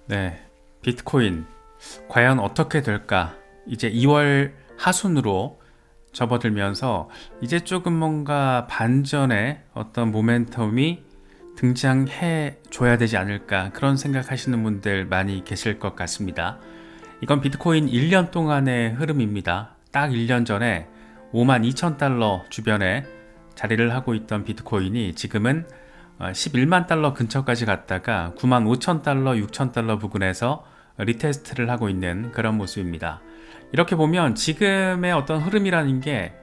네, 비트코인 과연 어떻게 될까? 이제 2월 하순으로 접어들면서 이제 조금 뭔가 반전의 어떤 모멘텀이 등장해 줘야 되지 않을까 그런 생각하시는 분들 많이 계실 것 같습니다. 이건 비트코인 1년 동안의 흐름입니다. 딱 1년 전에 52,000달러 주변에 자리를 하고 있던 비트코인이 지금은 11만 달러 근처까지 갔다가 95,000달러, 6,000달러 부근에서 리테스트를 하고 있는 그런 모습입니다. 이렇게 보면 지금의 어떤 흐름이라는 게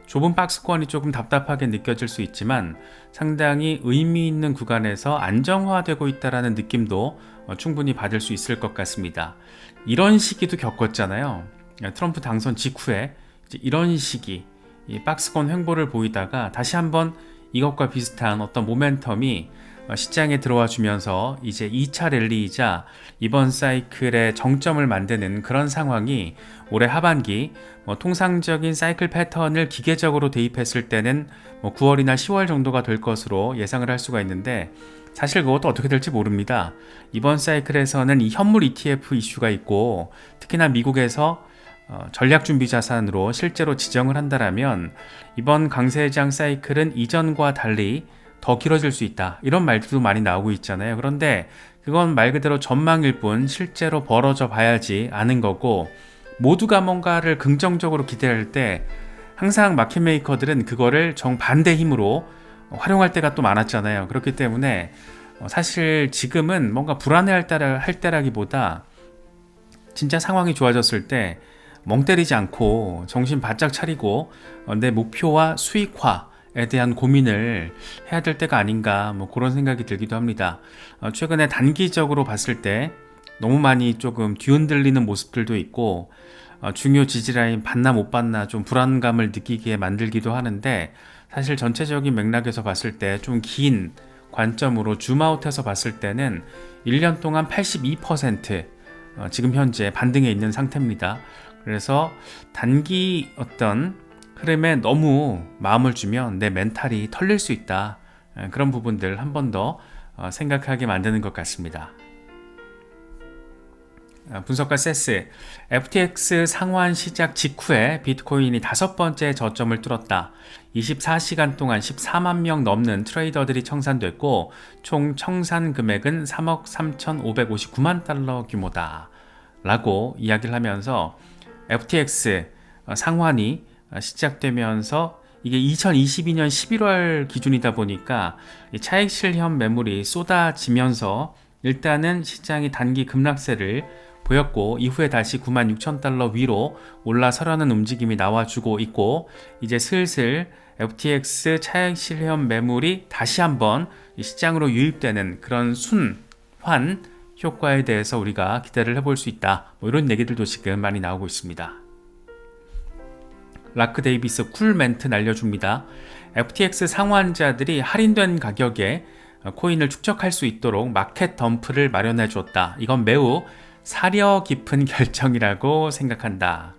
좁은 박스권이 조금 답답하게 느껴질 수 있지만 상당히 의미 있는 구간에서 안정화되고 있다는 느낌도 충분히 받을 수 있을 것 같습니다. 이런 시기도 겪었잖아요. 트럼프 당선 직후에 이런 시기, 이 박스권 횡보를 보이다가 다시 한번 이것과 비슷한 어떤 모멘텀이 시장에 들어와 주면서 이제 2차 랠리이자 이번 사이클의 정점을 만드는 그런 상황이 올해 하반기 통상적인 사이클 패턴을 기계적으로 대입했을 때는 9월이나 10월 정도가 될 것으로 예상을 할 수가 있는데 사실 그것도 어떻게 될지 모릅니다. 이번 사이클에서는 이 현물 ETF 이슈가 있고 특히나 미국에서 전략준비 자산으로 실제로 지정을 한다면 이번 강세장 사이클은 이전과 달리 더 길어질 수 있다. 이런 말들도 많이 나오고 있잖아요. 그런데 그건 말 그대로 전망일 뿐 실제로 벌어져 봐야지 아는 거고 모두가 뭔가를 긍정적으로 기대할 때 항상 마켓 메이커들은 그거를 정반대 힘으로 활용할 때가 또 많았잖아요. 그렇기 때문에 사실 지금은 뭔가 불안해할 때라기보다 진짜 상황이 좋아졌을 때 멍 때리지 않고 정신 바짝 차리고 내 목표와 수익화에 대한 고민을 해야 될 때가 아닌가 그런 생각이 들기도 합니다. 최근에 단기적으로 봤을 때 너무 많이 조금 뒤흔들리는 모습들도 있고 중요 지지라인 받나 못 받나 좀 불안감을 느끼게 만들기도 하는데 사실 전체적인 맥락에서 봤을 때 좀 긴 관점으로 줌아웃해서 봤을 때는 1년 동안 82% 지금 현재 반등해 있는 상태입니다. 그래서 단기 어떤 흐름에 너무 마음을 주면 내 멘탈이 털릴 수 있다. 그런 부분들 한 번 더 생각하게 만드는 것 같습니다. 분석가 세스, FTX 상환 시작 직후에 비트코인이 5번째 저점을 뚫었다. 24시간 동안 14만 명 넘는 트레이더들이 청산됐고 총 청산 금액은 3억 3,559만 달러 규모다. 라고 이야기를 하면서 FTX 상환이 시작되면서 이게 2022년 11월 기준이다 보니까 차익 실현 매물이 쏟아지면서 일단은 시장이 단기 급락세를 보였고 이후에 다시 96,000달러 위로 올라서려는 움직임이 나와주고 있고 이제 슬슬 FTX 차익 실현 매물이 다시 한번 시장으로 유입되는 그런 순환 효과에 대해서 우리가 기대를 해볼 수 있다. 이런 얘기들도 지금 많이 나오고 있습니다. 라크 데이비스 쿨 멘트 날려줍니다. FTX 상환자들이 할인된 가격에 코인을 축적할 수 있도록 마켓 덤프를 마련해 줬다. 이건 매우 사려 깊은 결정이라고 생각한다.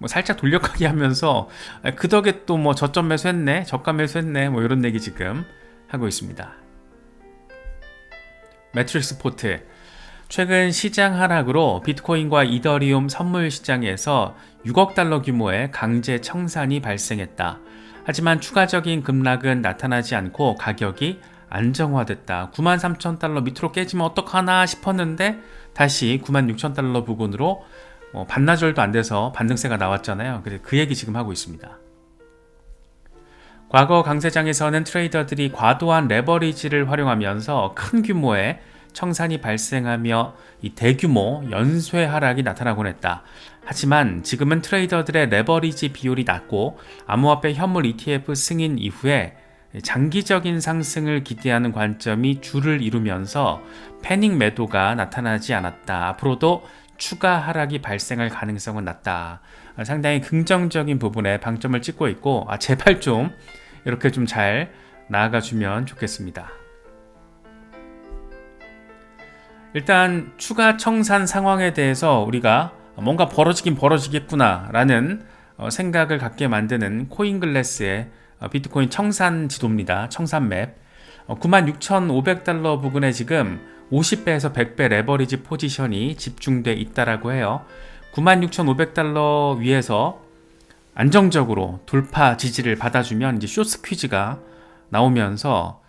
살짝 돌려가기 하면서 그 덕에 또 저점 매수했네, 저가 매수했네, 이런 얘기 지금 하고 있습니다. 매트릭스 포트, 최근 시장 하락으로 비트코인과 이더리움 선물 시장에서 6억 달러 규모의 강제 청산이 발생했다. 하지만 추가적인 급락은 나타나지 않고 가격이 안정화됐다. 93,000달러 밑으로 깨지면 어떡하나 싶었는데 다시 96,000달러 부근으로 반나절도 안 돼서 반등세가 나왔잖아요. 그래서 그 얘기 지금 하고 있습니다. 과거 강세장에서는 트레이더들이 과도한 레버리지를 활용하면서 큰 규모의 청산이 발생하며 이 대규모 연쇄 하락이 나타나곤 했다. 하지만 지금은 트레이더들의 레버리지 비율이 낮고 암호화폐 현물 ETF 승인 이후에 장기적인 상승을 기대하는 관점이 주를 이루면서 패닉 매도가 나타나지 않았다. 앞으로도 추가 하락이 발생할 가능성은 낮다. 상당히 긍정적인 부분에 방점을 찍고 있고 제발 좀 이렇게 좀 잘 나아가주면 좋겠습니다. 일단 추가 청산 상황에 대해서 우리가 뭔가 벌어지긴 벌어지겠구나 라는 생각을 갖게 만드는 코인글래스의 비트코인 청산 지도입니다. 청산 맵 96,500달러 부근에 지금 50배에서 100배 레버리지 포지션이 집중돼 있다라고 해요. 96,500달러 위에서 안정적으로 돌파 지지를 받아주면 이제 숏 스퀴즈가 나오면서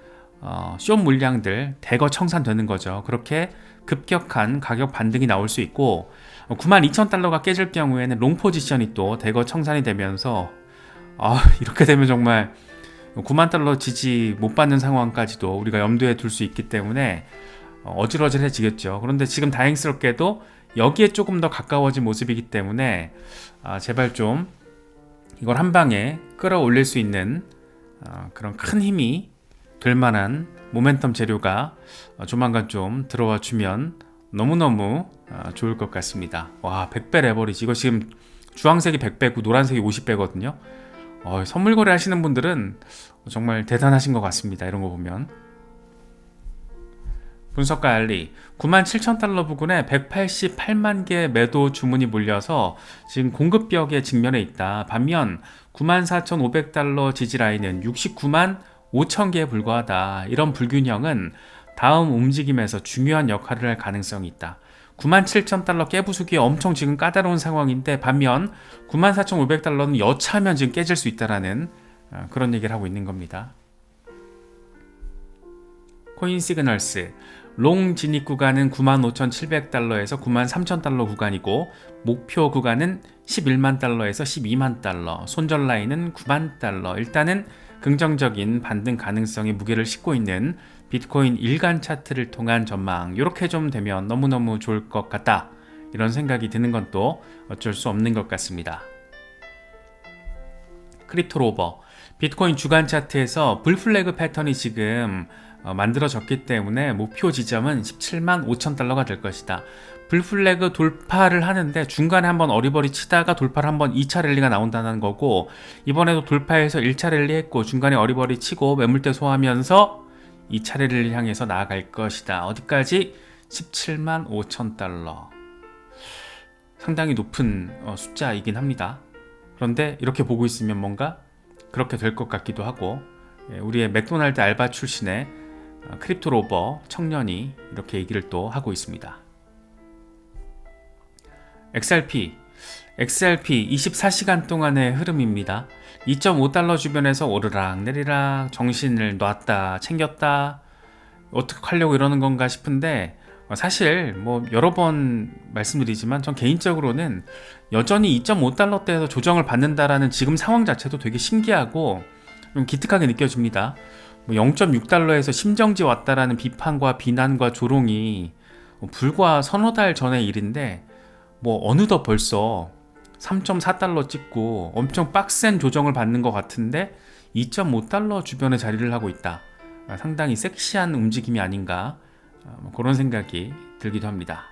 숏 물량들 대거 청산되는 거죠. 그렇게 급격한 가격 반등이 나올 수 있고 92,000달러가 깨질 경우에는 롱 포지션이 또 대거 청산이 되면서 이렇게 되면 정말 9만 달러 지지 못 받는 상황까지도 우리가 염두에 둘 수 있기 때문에 어질어질해지겠죠. 그런데 지금 다행스럽게도 여기에 조금 더 가까워진 모습이기 때문에 제발 좀 이걸 한 방에 끌어올릴 수 있는 그런 큰 힘이 될 만한 모멘텀 재료가 조만간 좀 들어와 주면 너무너무 좋을 것 같습니다. 와, 100배 레버리지. 이거 지금 주황색이 100배고 노란색이 50배거든요. 선물 거래 하시는 분들은 정말 대단하신 것 같습니다. 이런 거 보면. 분석가 알리 97,000달러 부근에 188만 개 매도 주문이 몰려서 지금 공급벽에 직면해 있다. 반면 94,500달러 지지 라인은 69만 5천 개에 불과하다. 이런 불균형은 다음 움직임에서 중요한 역할을 할 가능성이 있다. 97,000달러 깨부수기 엄청 지금 까다로운 상황인데 반면 94,500달러는 여차하면 지금 깨질 수 있다라는 그런 얘기를 하고 있는 겁니다. 코인 시그널스 롱 진입 구간은 95,700달러에서 93,000달러 구간이고 목표 구간은 11만 달러에서 12만 달러, 손절 라인은 9만 달러. 일단은 긍정적인 반등 가능성에 무게를 싣고 있는 비트코인 일간 차트를 통한 전망, 이렇게 좀 되면 너무너무 좋을 것 같다. 이런 생각이 드는 건 또 어쩔 수 없는 것 같습니다. 크립토로버 비트코인 주간 차트에서 불플래그 패턴이 지금 만들어졌기 때문에 목표 지점은 17만 5천 달러가 될 것이다. 불플래그 돌파를 하는데 중간에 한번 어리버리 치다가 돌파를 한번 2차 랠리가 나온다는 거고, 이번에도 돌파해서 1차 랠리 했고 중간에 어리버리 치고 매물대 소화하면서 2차 랠리를 향해서 나아갈 것이다. 어디까지? 17만 5천 달러. 상당히 높은 숫자이긴 합니다. 그런데 이렇게 보고 있으면 뭔가 그렇게 될 것 같기도 하고, 우리의 맥도날드 알바 출신의 크립토로버 청년이 이렇게 얘기를 또 하고 있습니다. XRP 24시간 동안의 흐름입니다. 2.5달러 주변에서 오르락 내리락 정신을 놨다 챙겼다 어떻게 하려고 이러는 건가 싶은데, 사실 뭐 여러 번 말씀드리지만 전 개인적으로는 여전히 2.5달러대에서 조정을 받는다라는 지금 상황 자체도 되게 신기하고 좀 기특하게 느껴집니다. 0.6달러에서 심정지 왔다라는 비판과 비난과 조롱이 불과 서너 달 전의 일인데 어느덧 벌써 3.4달러 찍고 엄청 빡센 조정을 받는 것 같은데 2.5달러 주변에 자리를 하고 있다. 상당히 섹시한 움직임이 아닌가, 그런 생각이 들기도 합니다.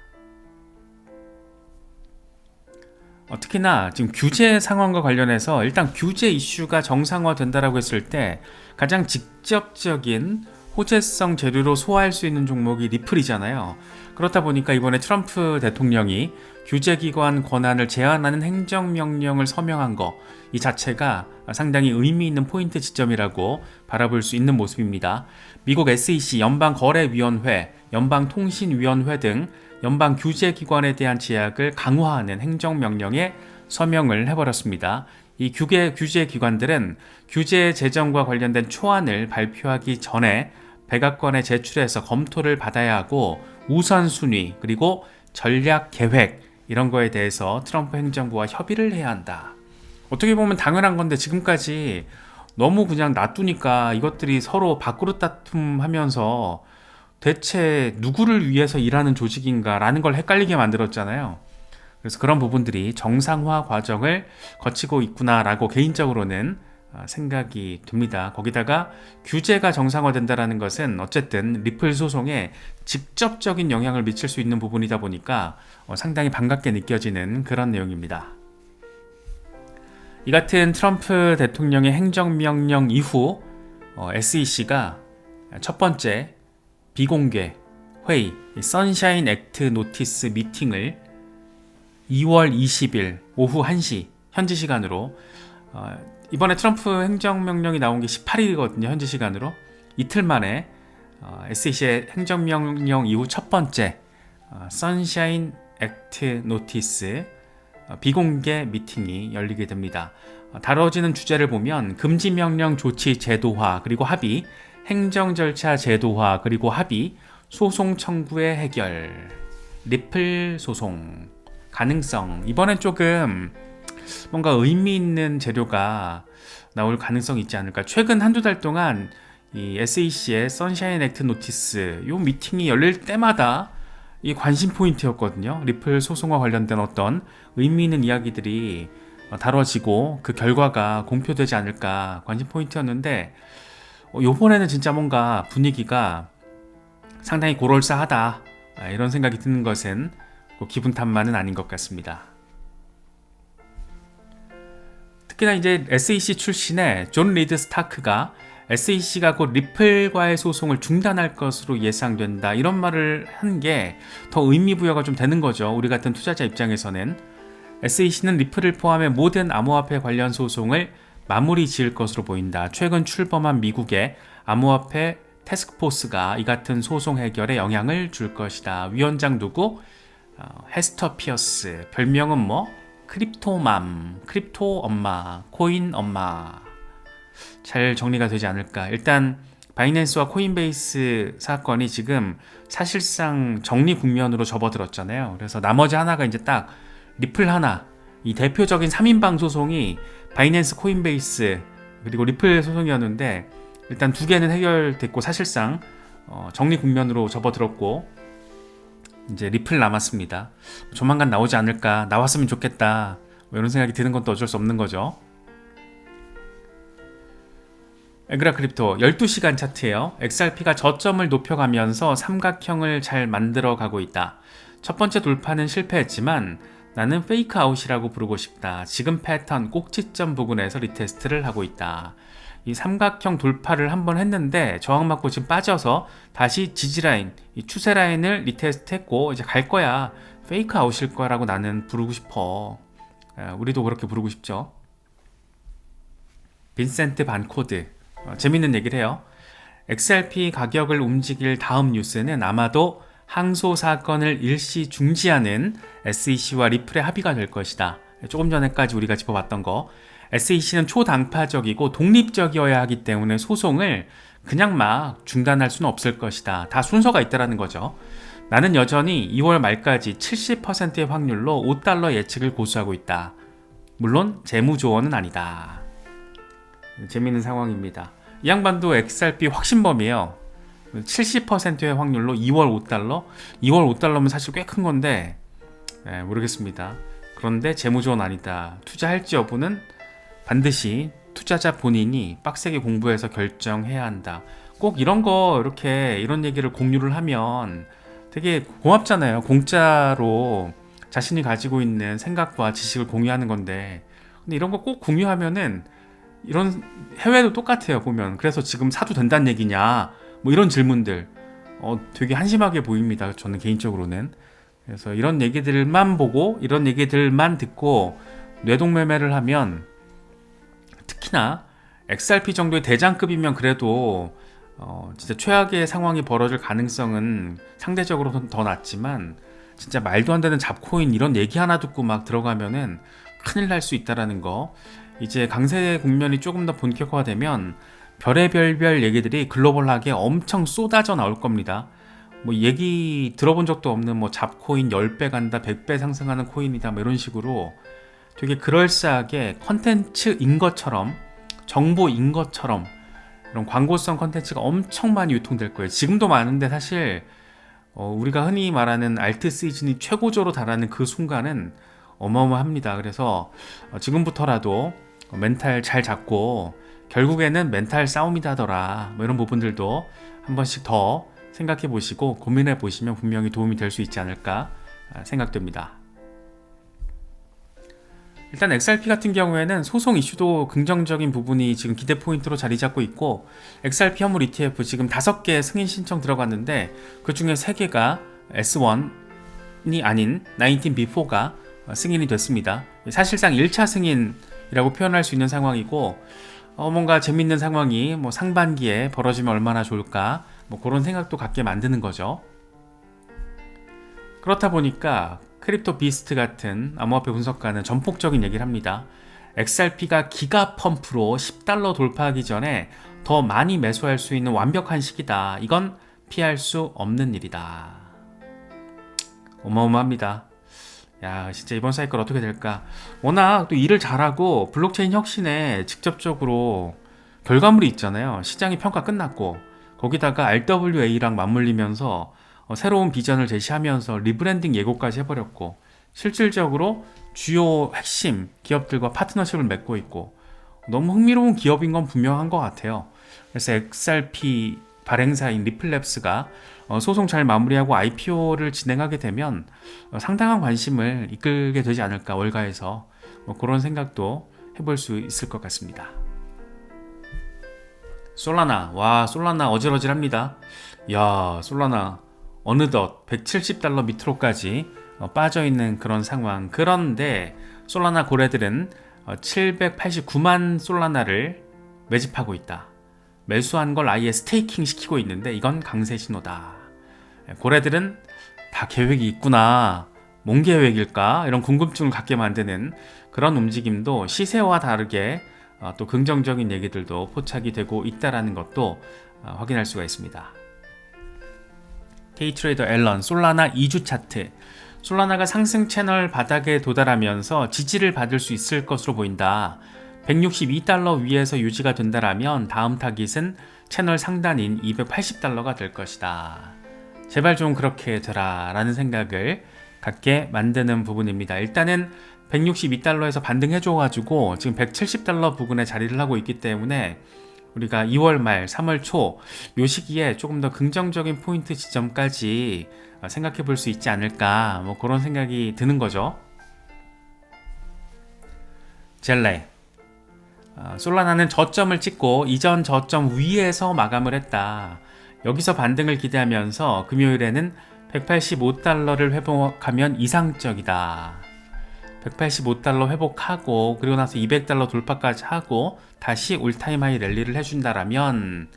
특히나 지금 규제 상황과 관련해서 일단 규제 이슈가 정상화된다라고 했을 때 가장 직접적인 호재성 재료로 소화할 수 있는 종목이 리플이잖아요. 그렇다 보니까 이번에 트럼프 대통령이 규제기관 권한을 제한하는 행정명령을 서명한 거, 이 자체가 상당히 의미 있는 포인트 지점이라고 바라볼 수 있는 모습입니다. 미국 SEC, 연방거래위원회, 연방통신위원회 등 연방 규제기관에 대한 제약을 강화하는 행정명령에 서명을 해버렸습니다. 이 규제기관들은 규제 제정과 관련된 초안을 발표하기 전에 백악관에 제출해서 검토를 받아야 하고, 우선순위 그리고 전략 계획 이런 거에 대해서 트럼프 행정부와 협의를 해야 한다. 어떻게 보면 당연한 건데 지금까지 너무 그냥 놔두니까 이것들이 서로 밥그릇 다툼하면서 대체 누구를 위해서 일하는 조직인가 라는 걸 헷갈리게 만들었잖아요. 그래서 그런 부분들이 정상화 과정을 거치고 있구나 라고 개인적으로는 생각이 듭니다. 거기다가 규제가 정상화된다는 것은 어쨌든 리플 소송에 직접적인 영향을 미칠 수 있는 부분이다 보니까 상당히 반갑게 느껴지는 그런 내용입니다. 이 같은 트럼프 대통령의 행정명령 이후 SEC가 첫 번째 비공개 회의, 선샤인 액트 노티스 미팅을 2월 20일 오후 1시 현지 시간으로, 이번에 트럼프 행정명령이 나온 게 18일이거든요. 현지 시간으로 이틀 만에 SEC의 행정명령 이후 첫 번째 선샤인 액트 노티스 비공개 미팅이 열리게 됩니다. 다뤄지는 주제를 보면 금지명령 조치 제도화 그리고 합의, 행정절차 제도화 그리고 합의, 소송 청구의 해결, 리플 소송, 가능성. 이번엔 조금 뭔가 의미 있는 재료가 나올 가능성이 있지 않을까. 최근 한두 달 동안 이 SEC의 선샤인 액트 노티스 요 미팅이 열릴 때마다 이 관심 포인트였거든요. 리플 소송과 관련된 어떤 의미 있는 이야기들이 다뤄지고 그 결과가 공표되지 않을까 관심 포인트였는데 요번에는 진짜 뭔가 분위기가 상당히 고럴싸하다 이런 생각이 드는 것은 기분 탓만은 아닌 것 같습니다. 특히나 이제 SEC 출신의 존 리드 스타크가 SEC가 곧 리플과의 소송을 중단할 것으로 예상된다 이런 말을 한 게 더 의미 부여가 좀 되는 거죠. 우리 같은 투자자 입장에서는 SEC는 리플을 포함해 모든 암호화폐 관련 소송을 마무리 지을 것으로 보인다. 최근 출범한 미국의 암호화폐 태스크포스가 이 같은 소송 해결에 영향을 줄 것이다. 위원장 누구? 헤스터 피어스. 별명은 뭐? 크립토맘, 크립토 엄마, 코인 엄마. 잘 정리가 되지 않을까. 일단 바이낸스와 코인베이스 사건이 지금 사실상 정리 국면으로 접어들었잖아요. 그래서 나머지 하나가 이제 딱 리플 하나, 이 대표적인 3인방 소송이 바이낸스, 코인베이스 그리고 리플 소송이었는데 일단 두 개는 해결됐고 사실상 정리 국면으로 접어들었고 이제 리플 남았습니다. 조만간 나오지 않을까, 나왔으면 좋겠다 뭐 이런 생각이 드는 건 또 어쩔 수 없는 거죠. 에그라 크립토 12시간 차트예요. XRP가 저점을 높여가면서 삼각형을 잘 만들어가고 있다. 첫 번째 돌파는 실패했지만 나는 페이크 아웃이라고 부르고 싶다. 지금 패턴 꼭지점 부근에서 리테스트를 하고 있다. 이 삼각형 돌파를 한번 했는데 저항 맞고 지금 빠져서 다시 지지라인, 이 추세 라인을 리테스트 했고 이제 갈 거야. 페이크 아웃일 거라고 나는 부르고 싶어. 우리도 그렇게 부르고 싶죠. 빈센트 반코드 재밌는 얘기를 해요. XRP 가격을 움직일 다음 뉴스는 아마도 항소 사건을 일시 중지하는 SEC와 리플의 합의가 될 것이다. 조금 전에까지 우리가 짚어봤던 거. SEC는 초당파적이고 독립적이어야 하기 때문에 소송을 그냥 막 중단할 수는 없을 것이다. 다 순서가 있다라는 거죠. 나는 여전히 2월 말까지 70%의 확률로 $5 예측을 고수하고 있다. 물론 재무조언은 아니다. 재미있는 상황입니다. 이 양반도 XRP 확신범이에요. 70%의 확률로 2월 $5? 2월 $5면 사실 꽤 큰 건데 모르겠습니다. 그런데 재무조언 아니다. 투자할지 여부는 반드시 투자자 본인이 빡세게 공부해서 결정해야 한다. 꼭 이런 거 이렇게 이런 얘기를 공유를 하면 되게 고맙잖아요. 공짜로 자신이 가지고 있는 생각과 지식을 공유하는 건데 근데 이런 거 꼭 공유하면은 이런 해외도 똑같아요 보면. 그래서 지금 사도 된다는 얘기냐 뭐 이런 질문들 되게 한심하게 보입니다. 저는 개인적으로는. 그래서 이런 얘기들만 보고 이런 얘기들만 듣고 뇌동매매를 하면 특히나 XRP 정도의 대장급이면 그래도 진짜 최악의 상황이 벌어질 가능성은 상대적으로 더 낮지만 진짜 말도 안 되는 잡코인 이런 얘기 하나 듣고 막 들어가면은 큰일 날 수 있다라는 거. 이제 강세 국면이 조금 더 본격화되면 별의별 얘기들이 글로벌하게 엄청 쏟아져 나올 겁니다. 뭐 얘기 들어본 적도 없는 뭐 잡코인 10배 간다 100배 상승하는 코인이다 뭐 이런 식으로 되게 그럴싸하게 컨텐츠인 것처럼 정보인 것처럼 이런 광고성 컨텐츠가 엄청 많이 유통될 거예요. 지금도 많은데 사실 우리가 흔히 말하는 알트 시즌이 최고조로 달하는 그 순간은 어마어마합니다. 그래서 지금부터라도 멘탈 잘 잡고 결국에는 멘탈 싸움이다더라 뭐 이런 부분들도 한 번씩 더 생각해 보시고 고민해 보시면 분명히 도움이 될 수 있지 않을까 생각됩니다. 일단 XRP 같은 경우에는 소송 이슈도 긍정적인 부분이 지금 기대 포인트로 자리 잡고 있고 XRP 현물 ETF 지금 5개 승인 신청 들어갔는데 그 중에 3개가 S1이 아닌 19B4가 승인이 됐습니다. 사실상 1차 승인이라고 표현할 수 있는 상황이고 뭔가 재밌는 상황이 뭐 상반기에 벌어지면 얼마나 좋을까 뭐 그런 생각도 갖게 만드는 거죠. 그렇다 보니까 크립토 비스트 같은 암호화폐 분석가는 전폭적인 얘기를 합니다. XRP가 기가 펌프로 $10 돌파하기 전에 더 많이 매수할 수 있는 완벽한 시기다. 이건 피할 수 없는 일이다. 어마어마합니다. 야, 진짜 이번 사이클 어떻게 될까? 워낙 또 일을 잘하고 블록체인 혁신에 직접적으로 결과물이 있잖아요. 시장의 평가 끝났고 거기다가 RWA랑 맞물리면서 새로운 비전을 제시하면서 리브랜딩 예고까지 해버렸고 실질적으로 주요 핵심 기업들과 파트너십을 맺고 있고 너무 흥미로운 기업인 건 분명한 것 같아요. 그래서 XRP 발행사인 리플랩스가 소송 잘 마무리하고 IPO를 진행하게 되면 상당한 관심을 이끌게 되지 않을까, 월가에서. 그런 생각도 해볼 수 있을 것 같습니다. 솔라나, 와, 솔라나 어질어질합니다. 야, 솔라나 어느덧 $170 밑으로까지 빠져있는 그런 상황. 그런데 솔라나 고래들은 789만 솔라나를 매집하고 있다. 매수한 걸 아예 스테이킹 시키고 있는데 이건 강세 신호다. 고래들은 다 계획이 있구나. 뭔 계획일까? 이런 궁금증을 갖게 만드는 그런 움직임도 시세와 다르게 또 긍정적인 얘기들도 포착이 되고 있다는 것도 확인할 수가 있습니다. K트레이더 앨런, 솔라나 2주 차트. 솔라나가 상승 채널 바닥에 도달하면서 지지를 받을 수 있을 것으로 보인다. $162 위에서 유지가 된다라면 다음 타깃은 채널 상단인 $280가 될 것이다. 제발 좀 그렇게 되라 라는 생각을 갖게 만드는 부분입니다. 일단은 $162에서 반등해줘가지고 지금 $170 부근에 자리를 하고 있기 때문에 우리가 2월 말 3월 초 요 시기에 조금 더 긍정적인 포인트 지점까지 생각해 볼 수 있지 않을까, 뭐 그런 생각이 드는 거죠. 젤레, 솔라나는 저점을 찍고 이전 저점 위에서 마감을 했다. 여기서 반등을 기대하면서 금요일에는 $185를 회복하면 이상적이다. $185 회복하고 그리고 나서 $200 돌파까지 하고 다시 올타임 하이 랠리를 해준다라면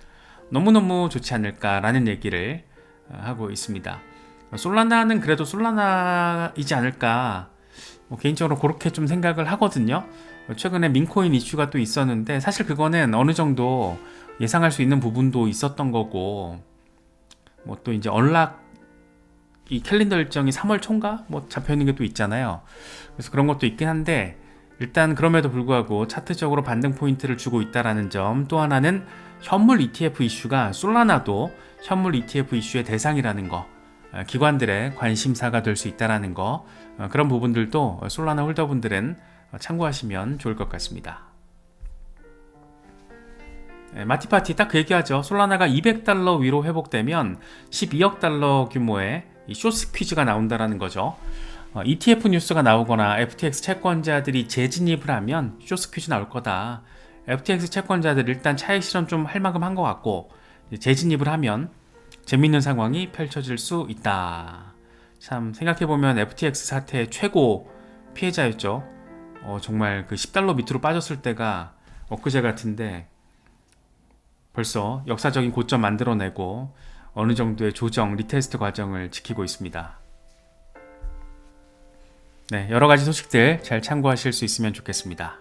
너무너무 좋지 않을까라는 얘기를 하고 있습니다. 솔라나는 그래도 솔라나이지 않을까, 개인적으로 그렇게 좀 생각을 하거든요. 최근에 민코인 이슈가 또 있었는데 사실 그거는 어느 정도 예상할 수 있는 부분도 있었던 거고, 뭐 또 이제 언락 이 캘린더 일정이 3월 초인가 뭐 잡혀 있는 게 또 있잖아요. 그래서 그런 것도 있긴 한데 일단 그럼에도 불구하고 차트적으로 반등 포인트를 주고 있다라는 점, 또 하나는 현물 ETF 이슈가 솔라나도 현물 ETF 이슈의 대상이라는 거, 기관들의 관심사가 될 수 있다라는 거, 그런 부분들도 솔라나 홀더분들은 참고하시면 좋을 것 같습니다. 마티파티 딱 그 얘기하죠. 솔라나가 $200 위로 회복되면 $12억 규모의 쇼스 퀴즈가 나온다라는 거죠. ETF 뉴스가 나오거나 FTX 채권자들이 재진입을 하면 쇼스 퀴즈 나올 거다. FTX 채권자들 일단 차익 실험 좀 할 만큼 한 것 같고 재진입을 하면 재밌는 상황이 펼쳐질 수 있다. 참 생각해보면 FTX 사태의 최고 피해자였죠. 정말 그 $10 밑으로 빠졌을 때가 엊그제 같은데 벌써 역사적인 고점 만들어내고 어느 정도의 조정, 리테스트 과정을 지키고 있습니다. 네, 여러 가지 소식들 잘 참고하실 수 있으면 좋겠습니다.